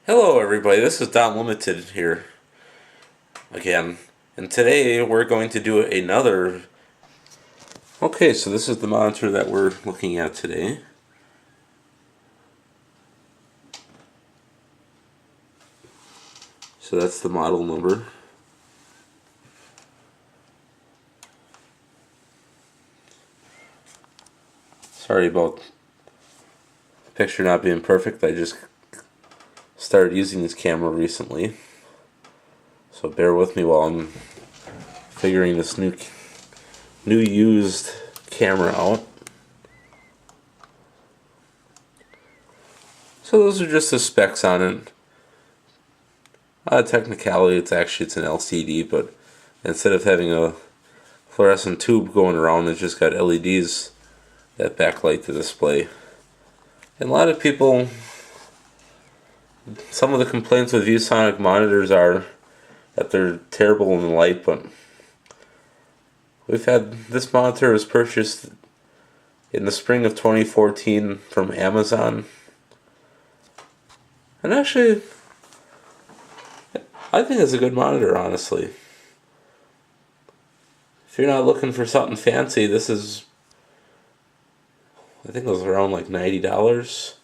Hello everybody, this is Don Limited here again, and today we're going to do another... Okay, so this is the monitor that we're looking at today. So that's the model number. Sorry about the picture not being perfect, I just started using this camera recently. So bear with me while I'm figuring this new used camera out. So those are just the specs on it. Technicality, it's an LCD, but instead of having a fluorescent tube going around, it's just got LEDs that backlight the display. And a lot of people, some of the complaints with ViewSonic monitors are that they're terrible in the light, but this monitor was purchased in the spring of 2014 from Amazon. And actually, I think it's a good monitor, honestly. If you're not looking for something fancy, this is, I think it was around like $90.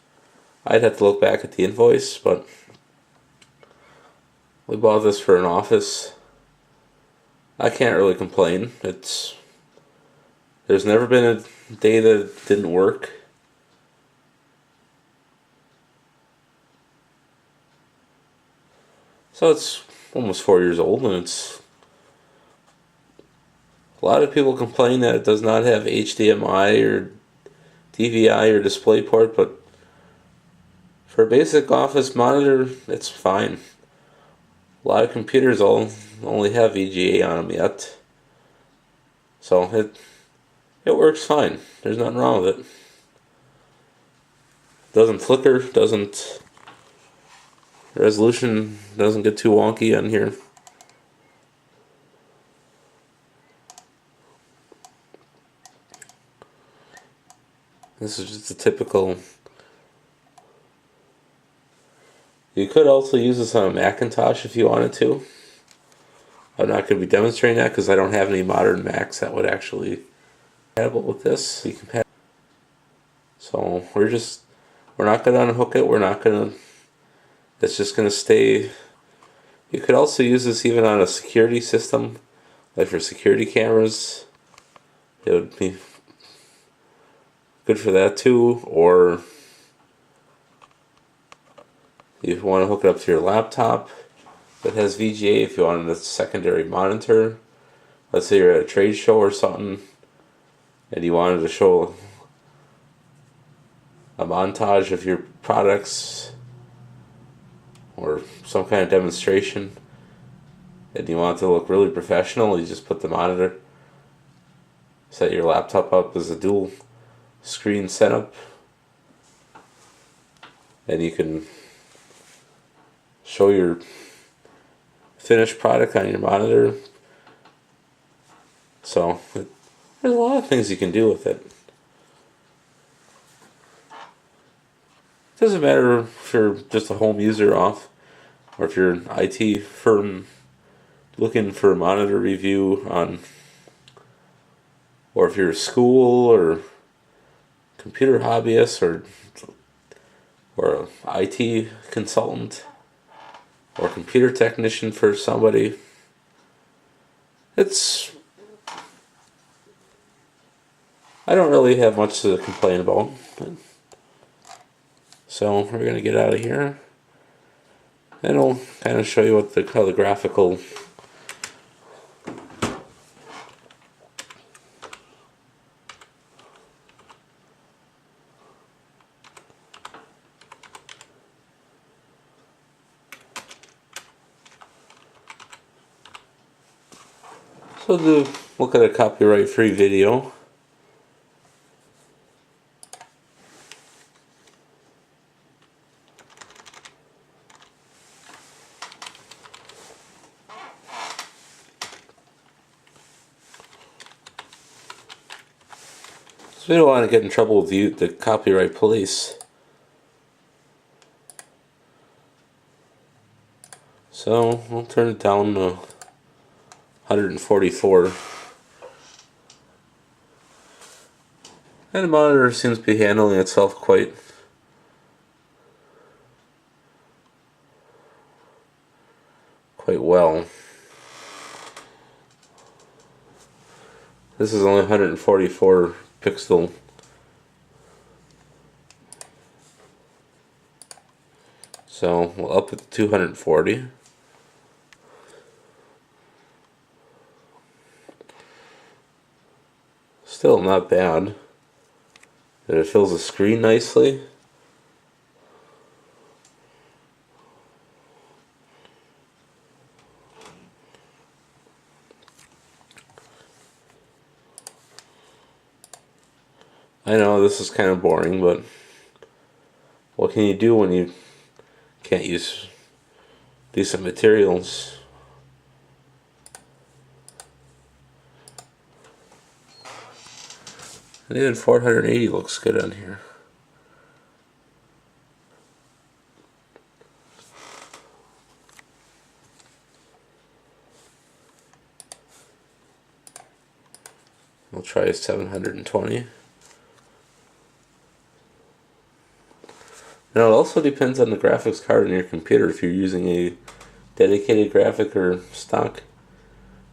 I'd have to look back at the invoice, but we bought this for an office. I can't really complain. There's never been a day that it didn't work. So it's almost 4 years old, and a lot of people complain that it does not have HDMI or DVI or DisplayPort, but for a basic office monitor, it's fine. A lot of computers only have VGA on them yet, so it works fine. There's nothing wrong with it. Doesn't flicker, resolution doesn't get too wonky on here. This is just a typical... You could also use this on a Macintosh if you wanted to. I'm not going to be demonstrating that because I don't have any modern Macs that would actually be compatible with this. So we're not going to unhook it. It's just going to stay. You could also use this even on a security system, like for security cameras. It would be good for that too. Or if you want to hook it up to your laptop that has VGA, if you wanted a secondary monitor. Let's say you're at a trade show or something and you wanted to show a montage of your products or some kind of demonstration and you want it to look really professional, you just put the monitor, set your laptop up as a dual screen setup, and you can show your finished product on your monitor. So there's a lot of things you can do with it. It doesn't matter if you're just a home user or if you're an IT firm looking for a monitor review on, or if you're a school or computer hobbyist or an IT consultant or computer technician for somebody. I don't really have much to complain about. So we're going to get out of here and I'll kind of show you how the graphical look at a copyright-free video. So we don't want to get in trouble with the copyright police. So I'll turn it down to 144. And the monitor seems to be handling itself quite well. This is only 144 pixel. So we'll up it to 240. Still not bad. And it fills the screen nicely. I know this is kind of boring, but what can you do when you can't use decent materials? And even 480 looks good on here. We'll try 720. Now it also depends on the graphics card in your computer. If you're using a dedicated graphic or stock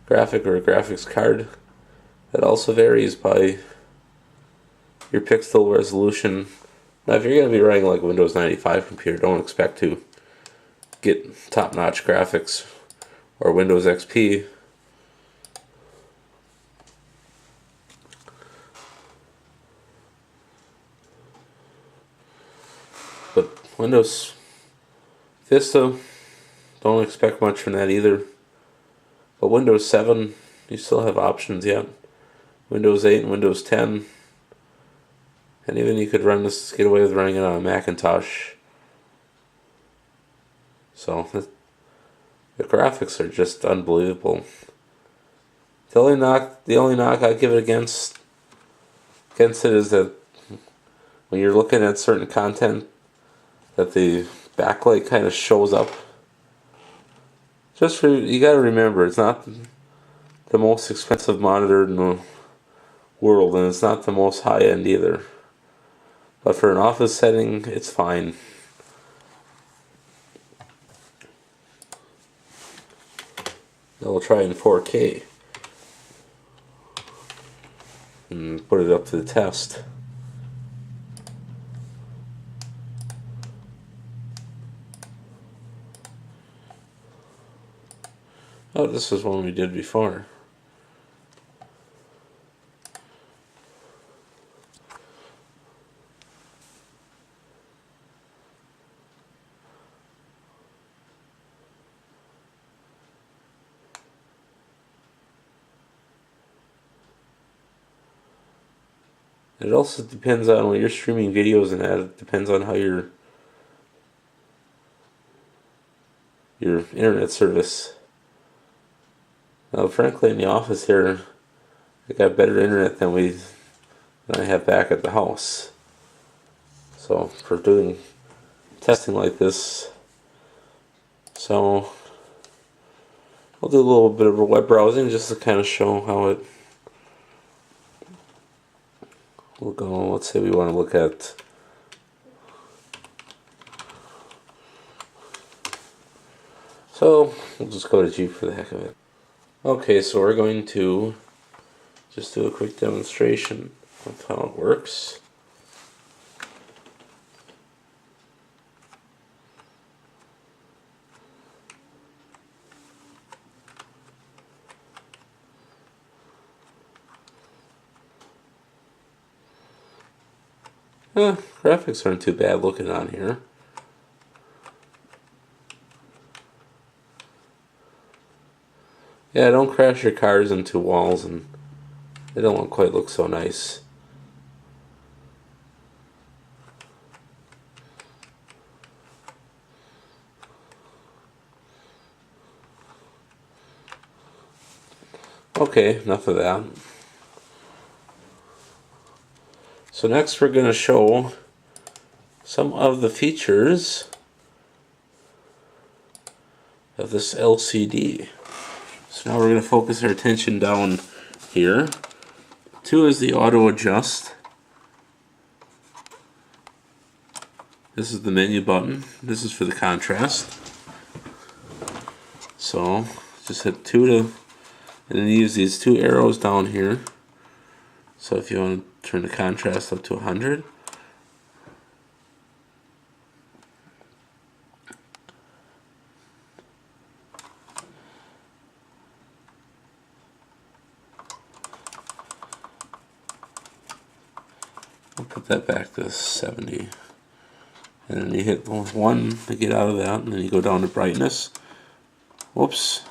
graphic or a graphics card, that also varies by your pixel resolution. Now if you're going to be running like a Windows 95 computer, don't expect to get top-notch graphics or Windows XP. But Windows Vista, don't expect much from that either. But Windows 7, you still have options yet. Windows 8 and Windows 10. And even you could run this, get away with running it on a Macintosh. So the graphics are just unbelievable. The only knock I give it against it is that when you're looking at certain content, that the backlight kind of shows up. You got to remember, it's not the most expensive monitor in the world, and it's not the most high end either. But for an office setting, it's fine. Now we'll try in 4K and put it up to the test. Oh, this is one we did before. It also depends on when you're streaming videos, and that it depends on how your internet service. Now, frankly, in the office here, I got better internet than I have back at the house. So for doing testing like this, so I'll do a little bit of web browsing just to kind of show how it will go. Let's say we want to look at so we'll just go to G for the heck of it. Okay, so we're going to just do a quick demonstration of how it works. Graphics aren't too bad looking on here. Yeah, don't crash your cars into walls, and they don't quite look so nice. Okay, enough of that. So next we're going to show some of the features of this LCD. So now we're going to focus our attention down here. 2 is the auto adjust. This is the menu button. This is for the contrast. So just hit 2 to, and then use these 2 arrows down here. So if you want to turn the contrast up to 100. I'll put that back to 70. And then you hit 1 to get out of that, and then you go down to brightness. Whoops.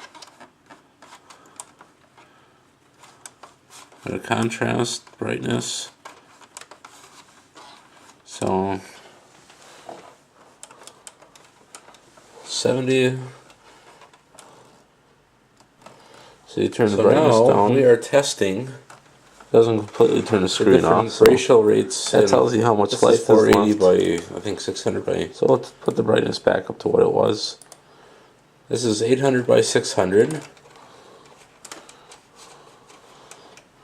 Go to contrast, brightness. So 70. So you turn the brightness down. We are testing. Doesn't completely turn the screen off. So ratio rates. That tells you how much light is 480 by I think 600 by. So let's put the brightness back up to what it was. This is 800 by 600.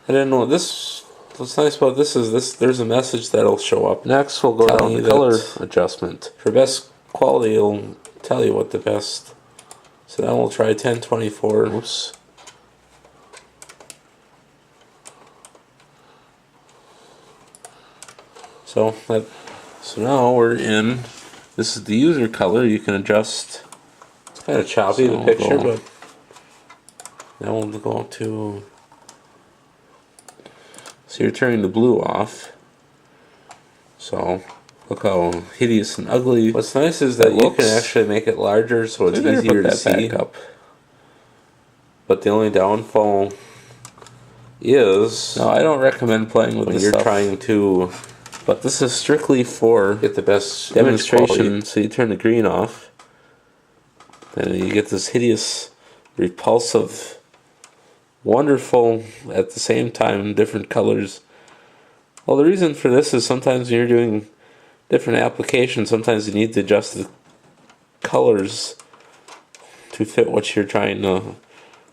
I didn't know this. What's nice about this is this. There's a message that'll show up. Next, we'll go down to color adjustment. For best quality, it'll tell you what the best. So now we'll try 1024. Oops. So now we're in. This is the user color. You can adjust. It's kind of choppy, the picture, but now we'll go up to. So you're turning the blue off. So look how hideous and ugly. What's nice is that you can actually make it larger, so it's easier to see. Back up. But the only downfall is, no, I don't recommend playing with this stuff. You're trying to. But this is strictly for get the best demonstration. So you turn the green off, and you get this hideous, repulsive, wonderful, at the same time, different colors. Well, the reason for this is sometimes when you're doing different applications, sometimes you need to adjust the colors to fit what you're trying to,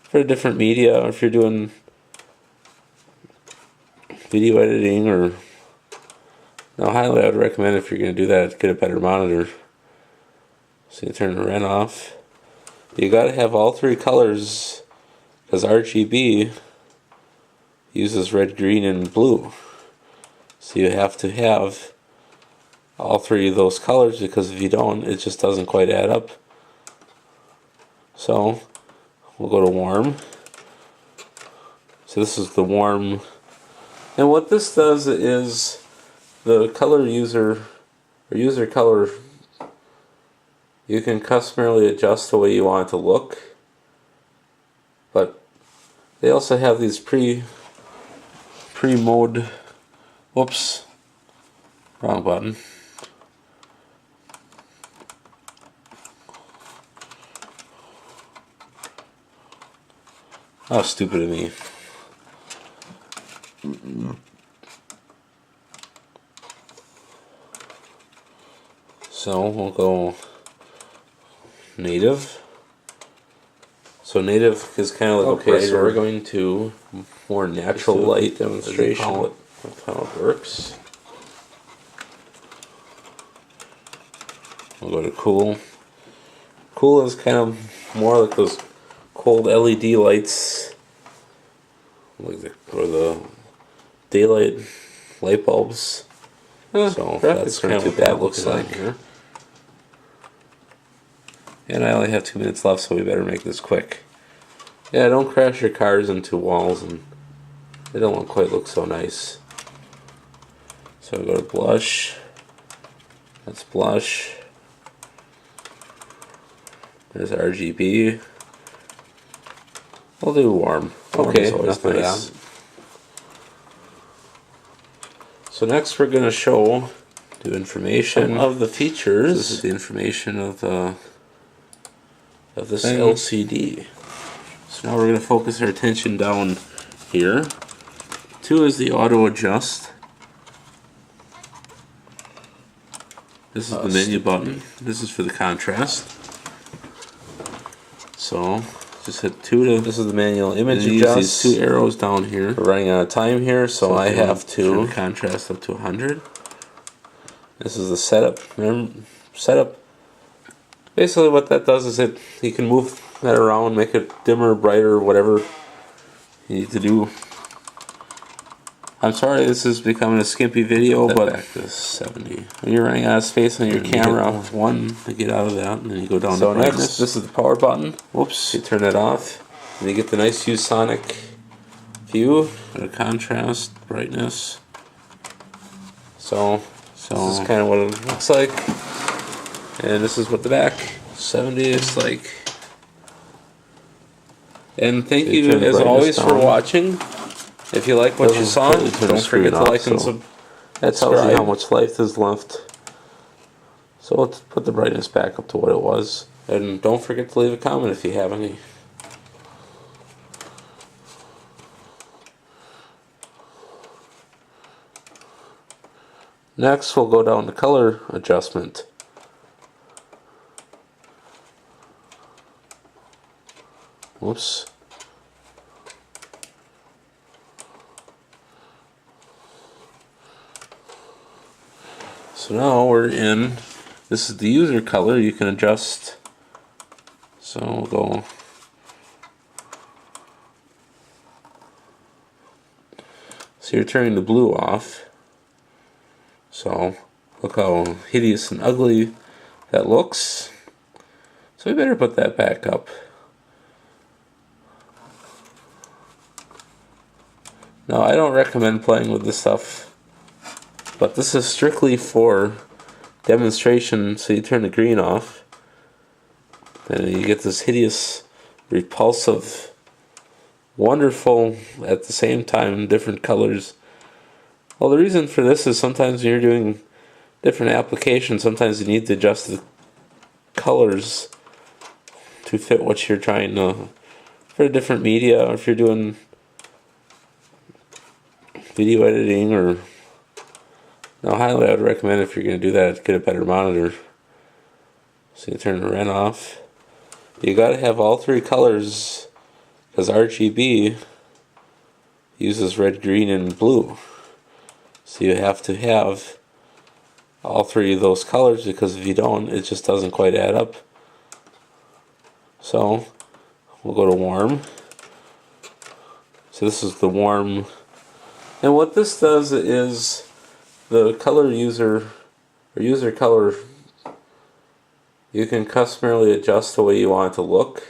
for different media, or if you're doing video editing or. Now, highly, I would recommend if you're going to do that, get a better monitor. So you turn the red off. You got to have all 3 colors, because RGB uses red, green, and blue. So you have to have all 3 of those colors, because if you don't, it just doesn't quite add up. So we'll go to warm. So this is the warm. And what this does is, the color user, or user color, you can customarily adjust the way you want it to look. But they also have these pre-mode, whoops, wrong button. How stupid of me. So we'll go native. So native is kind of like okay. So we're going to more natural light demonstration of how it works. We'll go to cool. Cool is kind of more like those cold LED lights, like the daylight light bulbs. So that's kind of what that looks like. Here. And I only have 2 minutes left, so we better make this quick. Yeah, don't crash your cars into walls, and they don't quite look so nice. So go to blush. That's blush. There's RGB. We'll do warm. Okay, enough of that. So next we're going to show the information of the features. This is the information of this LCD. So now we're going to focus our attention down here. 2 is the auto adjust. This is the menu button. This is for the contrast. So just hit 2 to. This is the manual image adjust. These 2 arrows down here. We're running out of time here, so I have to turn the contrast up to 100. This is the setup. Remember, setup. Basically, what that does is you can move that around, make it dimmer, brighter, whatever you need to do. I'm sorry this is becoming a skimpy video, but back to 70. When you're running out of space on your camera, hit 1 to get out of that, and then you go down to brightness. Next, this is the power button. Whoops, you turn it off, and you get the nice ViewSonic view, the contrast, brightness. So this is kind of what it looks like, and this is what the back 70 is like. And thank you as always for watching. If you like what you saw, don't forget to like and subscribe. That tells you how much life is left. So let's put the brightness back up to what it was. And don't forget to leave a comment if you have any. Next, we'll go down to color adjustment. Whoops. So now we're in, this is the user color, you can adjust. So we'll go, so you're turning the blue off. So look how hideous and ugly that looks. So we better put that back up. Now I don't recommend playing with this stuff, but this is strictly for demonstration. So you turn the green off, and you get this hideous, repulsive, wonderful, at the same time, different colors. Well, the reason for this is sometimes when you're doing different applications, sometimes you need to adjust the colors to fit what you're trying to, for a different media, or if you're doing video editing, or now highly I would recommend, if you're going to do that, get a better monitor. So you turn the red off. You got to have all 3 colors, because RGB uses red, green, and blue. So you have to have all 3 of those colors, because if you don't, it just doesn't quite add up. So we'll go to warm. So this is the warm. And what this does is the color user, or user color, you can customarily adjust the way you want it to look.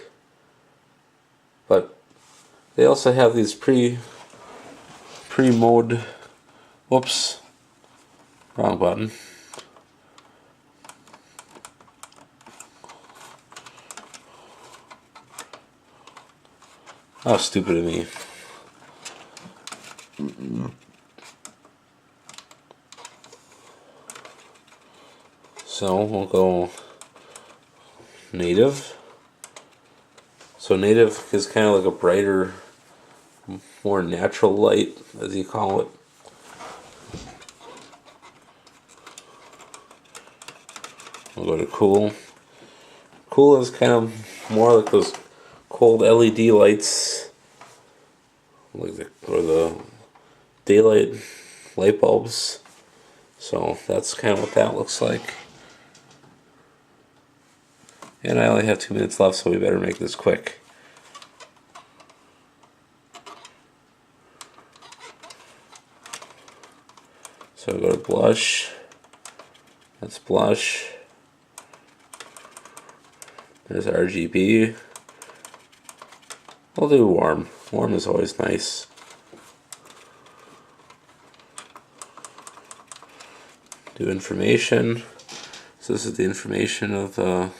But they also have these pre-mode, whoops, wrong button. How stupid of me. So we'll go native. So native is kind of like a brighter, more natural light, as you call it. We'll go to cool. Cool is kind of more like those cold LED lights, like the daylight light bulbs. So that's kind of what that looks like. And I only have 2 minutes left, so we better make this quick. So go to blush. That's blush. There's RGB. We'll do warm. Warm is always nice. Do information. So this is the information of the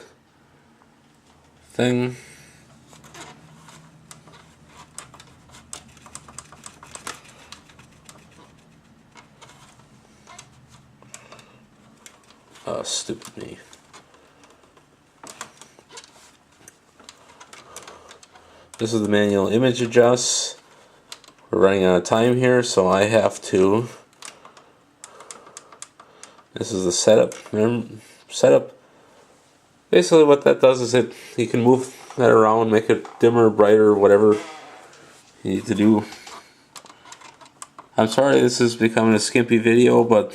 thing. Oh, stupid me. This is the manual image adjust. We're running out of time here, so I have to. This is the setup. Remember, setup. Basically what that does is you can move that around, make it dimmer, brighter, whatever you need to do. I'm sorry this is becoming a skimpy video, but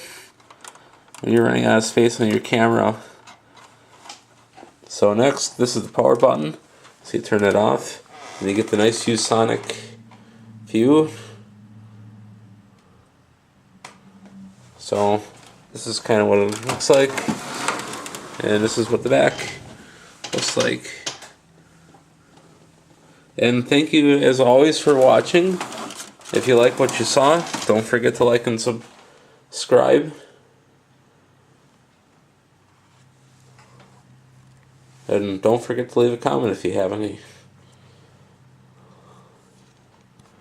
when you're running out of space on your camera. So next, this is the power button. So you turn it off, and you get the nice ViewSonic view. So this is kind of what it looks like, and this is what the back looks like. And thank you as always for watching. If you like what you saw, don't forget to like and subscribe. And don't forget to leave a comment if you have any.